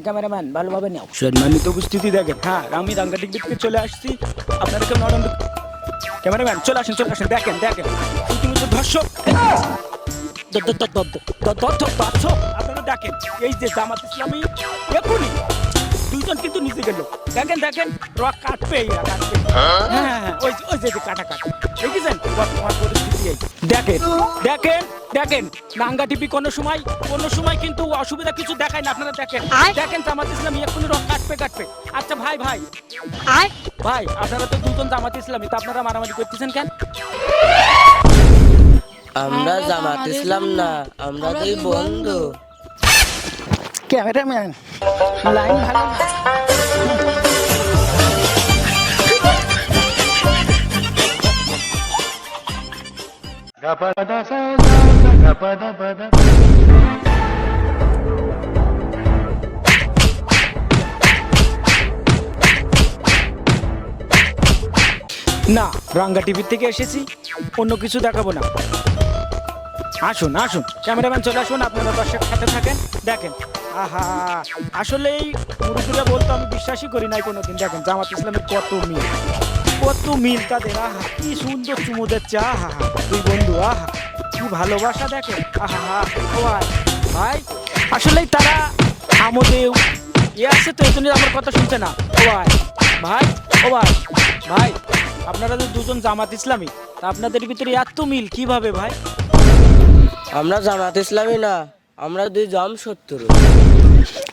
Cameraman ভালোভাবে নাও। সম্মানিত উপস্থিতি দেখেন, হ্যাঁ আমি রাঙ্গাটিক দিক থেকে চলে আসছি। আপনারা কেমন আনন্দ, ক্যামেরাম্যান চলে আসেন দেখেন ইতিমধ্যে দর্শক আপনারা দেখেন এই যে জামাত ইসলামী এখনই দুইজন কিন্তু নিচে গেল। দেখেন রক কাটবে হ্যাঁ ওই যে কাটা দেখেছেন বর্তমান পরিস্থিতি। দেখেন নাঙ্গা টিভি কোনো সময় কিন্তু অসুবিধা কিছু দেখায় না। আপনারা দেখেন জামাত ইসলামী এখনই রক কাটবে। আচ্ছা ভাই আপনারা তো দুজন জামাত ইসলামী, তা আপনারা মারামারি করতেছেন কেন? আমরা জামাত ইসলাম না, আমরা দুই বন্ধু। ক্যামেরাম্যান লাইন ভালো। না রাঙ্গা টিভি থেকে এসেছি, অন্য কিছু দেখাবো না। আসুন ক্যামেরাম্যান চলে আসুন, আপনারা দর্শক সাথে থাকেন। দেখেন আসলে এই মুরুদুরা বলতে আমি বিশ্বাসই করি নাই কোনোদিন। দেখেন জামাত ইসলামের কত মিল তাদের। কি সুন্দর চুমু দিচ্ছে। দুই বন্ধু কি ভালোবাসা। দেখেন ভাই আসলেই তারা আমাদের আছে তো, এই জন্য আমার কথা শুনছে না। ভাই আপনারা তো দুজন জামাত ইসলামী, তা আপনাদের ভিতরে এত মিল কিভাবে ভাই? আমরা জামাত ইসলামী না, আমরা দুই জাম শত্রু।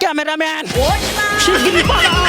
ক্যামেরাম্যান শিগগিরই পালাও।